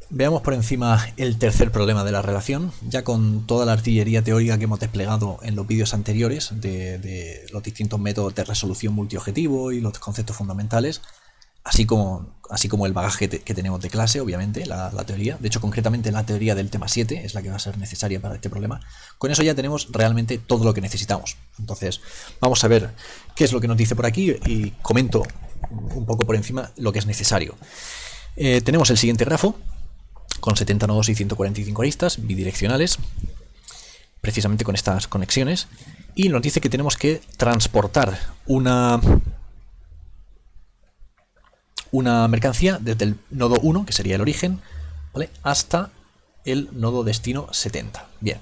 Veamos por encima el tercer problema de la relación, ya con toda la artillería teórica que hemos desplegado en los vídeos anteriores de los distintos métodos de resolución multiobjetivo y los conceptos fundamentales, así como el bagaje que tenemos de clase, obviamente, la teoría. De hecho, concretamente la teoría del tema 7 es la que va a ser necesaria para este problema. Con eso ya tenemos realmente todo lo que necesitamos. Entonces, vamos a ver qué es lo que nos dice por aquí y comento un poco por encima lo que es necesario. Tenemos el siguiente grafo, con 70 nodos y 145 aristas bidireccionales, precisamente con estas conexiones, y nos dice que tenemos que transportar una mercancía desde el nodo 1, que sería el origen, ¿vale?, hasta el nodo destino 70. Bien.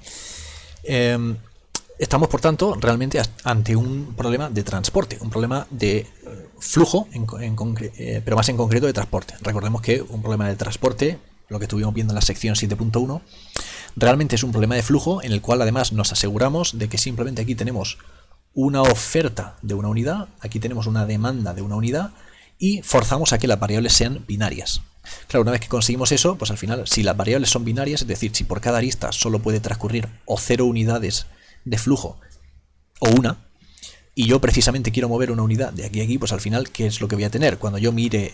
Estamos, por tanto, realmente ante un problema de transporte, un problema de flujo, pero más en concreto de transporte. Recordemos que un problema de transporte, lo que estuvimos viendo en la sección 7.1, realmente es un problema de flujo en el cual además nos aseguramos de que simplemente aquí tenemos una oferta de una unidad, aquí tenemos una demanda de una unidad y forzamos a que las variables sean binarias. Claro, una vez que conseguimos eso, pues al final, si las variables son binarias, es decir, si por cada arista solo puede transcurrir o 0 unidades de flujo o una, y yo precisamente quiero mover una unidad de aquí a aquí, pues al final, ¿qué es lo que voy a tener? Cuando yo mire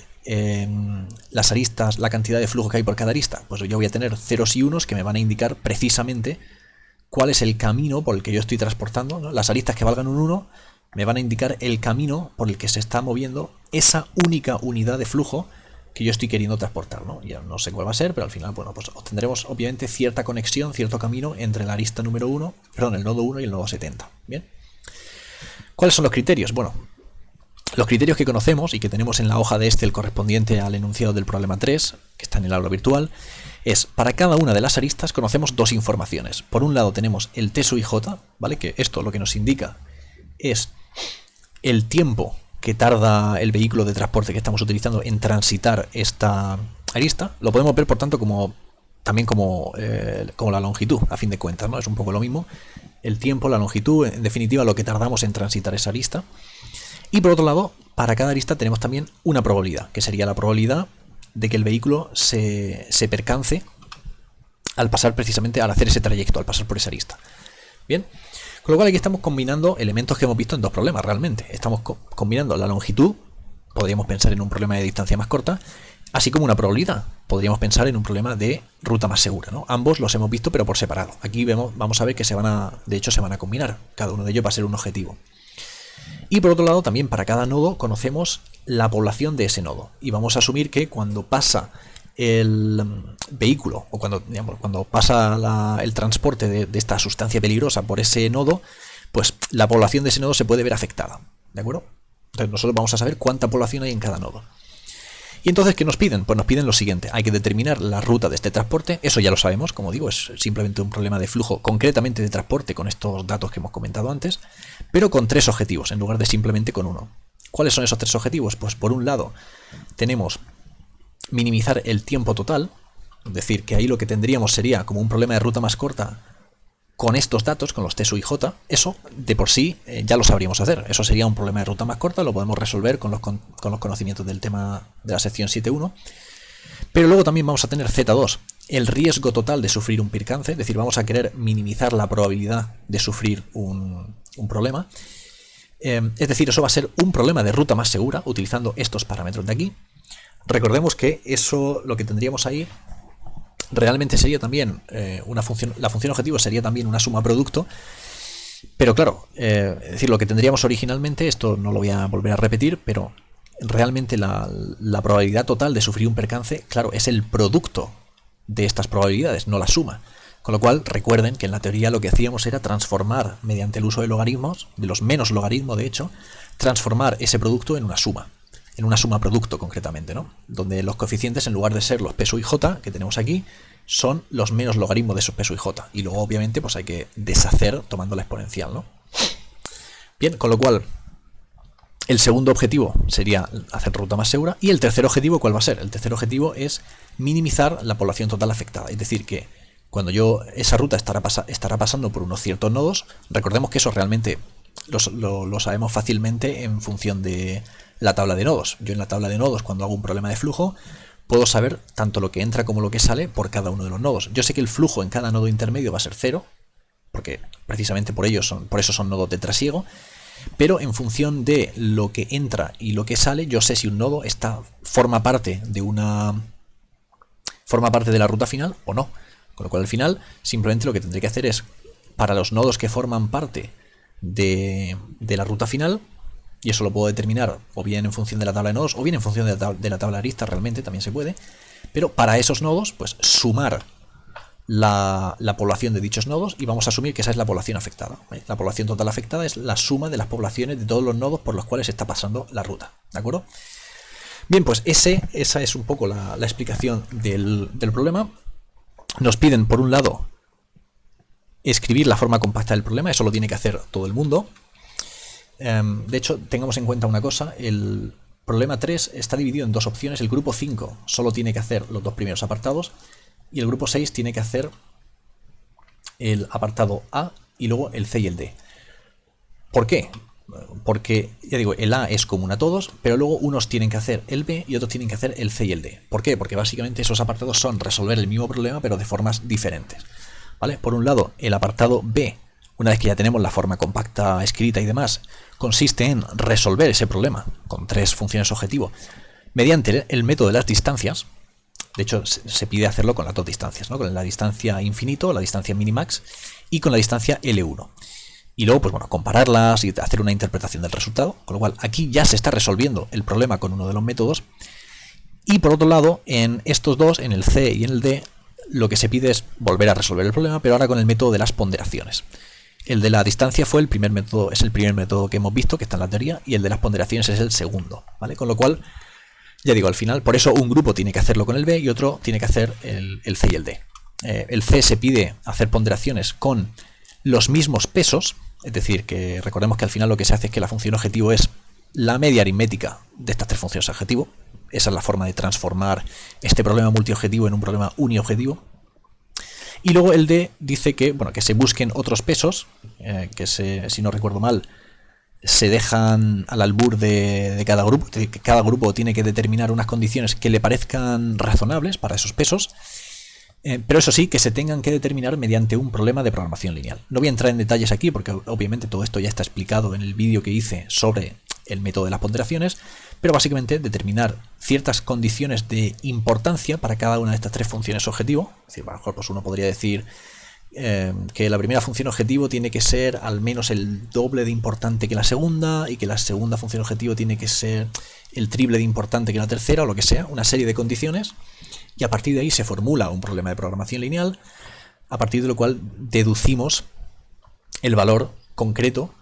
las aristas, la cantidad de flujo que hay por cada arista, pues yo voy a tener ceros y unos que me van a indicar precisamente cuál es el camino por el que yo estoy transportando, ¿no? Las aristas que valgan un 1 me van a indicar el camino por el que se está moviendo esa única unidad de flujo que yo estoy queriendo transportar, ¿no? Ya no sé cuál va a ser, pero al final, bueno, pues obtendremos obviamente cierta conexión, cierto camino entre la arista número 1, perdón, el nodo 1 y el nodo 70. Bien. ¿Cuáles son los criterios? Bueno, los criterios que conocemos y que tenemos en la hoja de Excel correspondiente al enunciado del problema 3, que está en el aula virtual, es para cada una de las aristas conocemos dos informaciones. Por un lado tenemos el T sub I J, ¿vale? Que esto lo que nos indica es el tiempo que tarda el vehículo de transporte que estamos utilizando en transitar esta arista. Lo podemos ver, por tanto, también como la longitud, a fin de cuentas, ¿no? Es un poco lo mismo. El tiempo, la longitud, en definitiva, lo que tardamos en transitar esa arista. Y por otro lado, para cada arista tenemos también una probabilidad, que sería la probabilidad de que el vehículo se percance al pasar precisamente, al hacer ese trayecto, al pasar por esa arista. Bien. Con lo cual aquí estamos combinando elementos que hemos visto en dos problemas realmente. Estamos combinando la longitud, podríamos pensar en un problema de distancia más corta, así como una probabilidad. Podríamos pensar en un problema de ruta más segura, ¿no? Ambos los hemos visto pero por separado. Aquí vamos a ver que se van a combinar. Cada uno de ellos va a ser un objetivo. Y por otro lado también para cada nodo conocemos la población de ese nodo. Y vamos a asumir que cuando pasa el vehículo o cuando pasa el transporte de esta sustancia peligrosa por ese nodo, pues la población de ese nodo se puede ver afectada, ¿de acuerdo? Entonces nosotros vamos a saber cuánta población hay en cada nodo. Y entonces, ¿qué nos piden? Pues nos piden lo siguiente: hay que determinar la ruta de este transporte. Eso ya lo sabemos, como digo, es simplemente un problema de flujo, concretamente de transporte, con estos datos que hemos comentado antes, pero con tres objetivos en lugar de simplemente con uno. ¿Cuáles son esos tres objetivos? Pues por un lado tenemos minimizar el tiempo total, es decir, que ahí lo que tendríamos sería como un problema de ruta más corta con estos datos, con los T sub I J. Eso de por sí ya lo sabríamos hacer. Eso sería un problema de ruta más corta, lo podemos resolver con los conocimientos del tema de la sección 7.1. Pero luego también vamos a tener Z2, el riesgo total de sufrir un percance, es decir, vamos a querer minimizar la probabilidad de sufrir un problema. Es decir, eso va a ser un problema de ruta más segura utilizando estos parámetros de aquí. Recordemos que eso, lo que tendríamos ahí, realmente sería también una función. La función objetivo sería también una suma producto, pero claro, es decir, lo que tendríamos originalmente, esto no lo voy a volver a repetir, pero realmente la probabilidad total de sufrir un percance, claro, es el producto de estas probabilidades, no la suma. Con lo cual, recuerden que en la teoría lo que hacíamos era transformar, mediante el uso de logaritmos, de los menos logaritmos de hecho, transformar ese producto en una suma producto concretamente, ¿no? Donde los coeficientes, en lugar de ser los P sub I J que tenemos aquí, son los menos logaritmos de esos P sub I J. Y luego, obviamente, pues hay que deshacer tomando la exponencial, ¿no? Bien, con lo cual, el segundo objetivo sería hacer ruta más segura. Y el tercer objetivo, ¿cuál va a ser? El tercer objetivo es minimizar la población total afectada. Es decir, que cuando esa ruta estará pasando por unos ciertos nodos, recordemos que eso realmente lo sabemos fácilmente en función de la tabla de nodos. Yo en la tabla de nodos, cuando hago un problema de flujo, puedo saber tanto lo que entra como lo que sale por cada uno de los nodos. Yo sé que el flujo en cada nodo intermedio va a ser 0, porque precisamente por eso son nodos de trasiego, pero en función de lo que entra y lo que sale, yo sé si un nodo forma parte de la ruta final o no. Con lo cual al final simplemente lo que tendré que hacer es, para los nodos que forman parte de la ruta final, y eso lo puedo determinar o bien en función de la tabla de nodos o bien en función de la tabla de aristas, realmente también se puede, pero para esos nodos pues sumar la población de dichos nodos y vamos a asumir que esa es la población afectada. La población total afectada es la suma de las poblaciones de todos los nodos por los cuales está pasando la ruta, ¿de acuerdo? Bien, pues esa es un poco la explicación del problema. Nos piden, por un lado, escribir la forma compacta del problema, eso lo tiene que hacer todo el mundo. De hecho, tengamos en cuenta una cosa, el problema 3 está dividido en dos opciones. El grupo 5 solo tiene que hacer los dos primeros apartados y el grupo 6 tiene que hacer el apartado A y luego el C y el D. ¿Por qué? Porque, ya digo, el A es común a todos, pero luego unos tienen que hacer el B y otros tienen que hacer el C y el D. ¿Por qué? Porque básicamente esos apartados son resolver el mismo problema pero de formas diferentes, ¿vale? Por un lado, el apartado B, una vez que ya tenemos la forma compacta escrita y demás, consiste en resolver ese problema con tres funciones objetivo mediante el método de las distancias. De hecho, se pide hacerlo con las dos distancias, ¿no? Con la distancia infinito, la distancia minimax, y con la distancia L1. Y luego, pues bueno, compararlas y hacer una interpretación del resultado. Con lo cual, aquí ya se está resolviendo el problema con uno de los métodos. Y por otro lado, en estos dos, en el C y en el D, lo que se pide es volver a resolver el problema, pero ahora con el método de las ponderaciones. El de la distancia es el primer método que hemos visto, que está en la teoría, y el de las ponderaciones es el segundo, ¿vale? Con lo cual, ya digo, al final, por eso un grupo tiene que hacerlo con el B y otro tiene que hacer el C y el D. El C se pide hacer ponderaciones con los mismos pesos, es decir, que recordemos que al final lo que se hace es que la función objetivo es la media aritmética de estas tres funciones objetivo. Esa es la forma de transformar este problema multiobjetivo en un problema uniobjetivo. Y luego el D dice que, bueno, que se busquen otros pesos, si no recuerdo mal, se dejan al albur de cada grupo. Cada grupo tiene que determinar unas condiciones que le parezcan razonables para esos pesos, pero eso sí, que se tengan que determinar mediante un problema de programación lineal. No voy a entrar en detalles aquí porque obviamente todo esto ya está explicado en el vídeo que hice sobre el método de las ponderaciones, pero básicamente determinar ciertas condiciones de importancia para cada una de estas tres funciones objetivo. Es decir, a lo mejor pues uno podría decir que la primera función objetivo tiene que ser al menos el doble de importante que la segunda y que la segunda función objetivo tiene que ser el triple de importante que la tercera o lo que sea, una serie de condiciones, y a partir de ahí se formula un problema de programación lineal, a partir de lo cual deducimos el valor concreto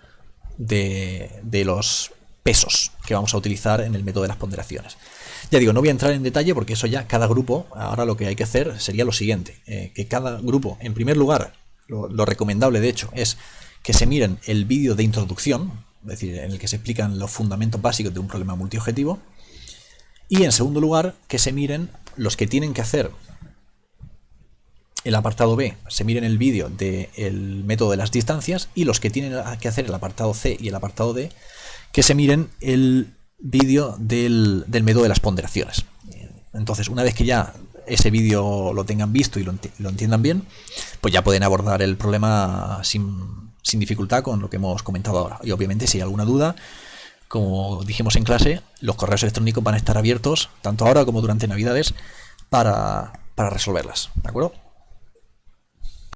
de los pesos que vamos a utilizar en el método de las ponderaciones. Ya digo, no voy a entrar en detalle porque eso ya cada grupo, ahora lo que hay que hacer sería lo siguiente, que cada grupo, en primer lugar, lo recomendable de hecho es que se miren el vídeo de introducción, es decir, en el que se explican los fundamentos básicos de un problema multiobjetivo, y en segundo lugar, que se miren los que tienen que hacer el apartado B, se miren el vídeo del método de las distancias, y los que tienen que hacer el apartado C y el apartado D, que se miren el vídeo del método de las ponderaciones. Entonces, una vez que ya ese vídeo lo tengan visto y lo entiendan bien, pues ya pueden abordar el problema sin dificultad con lo que hemos comentado ahora. Y obviamente, si hay alguna duda, como dijimos en clase, los correos electrónicos van a estar abiertos tanto ahora como durante Navidades para resolverlas, ¿de acuerdo?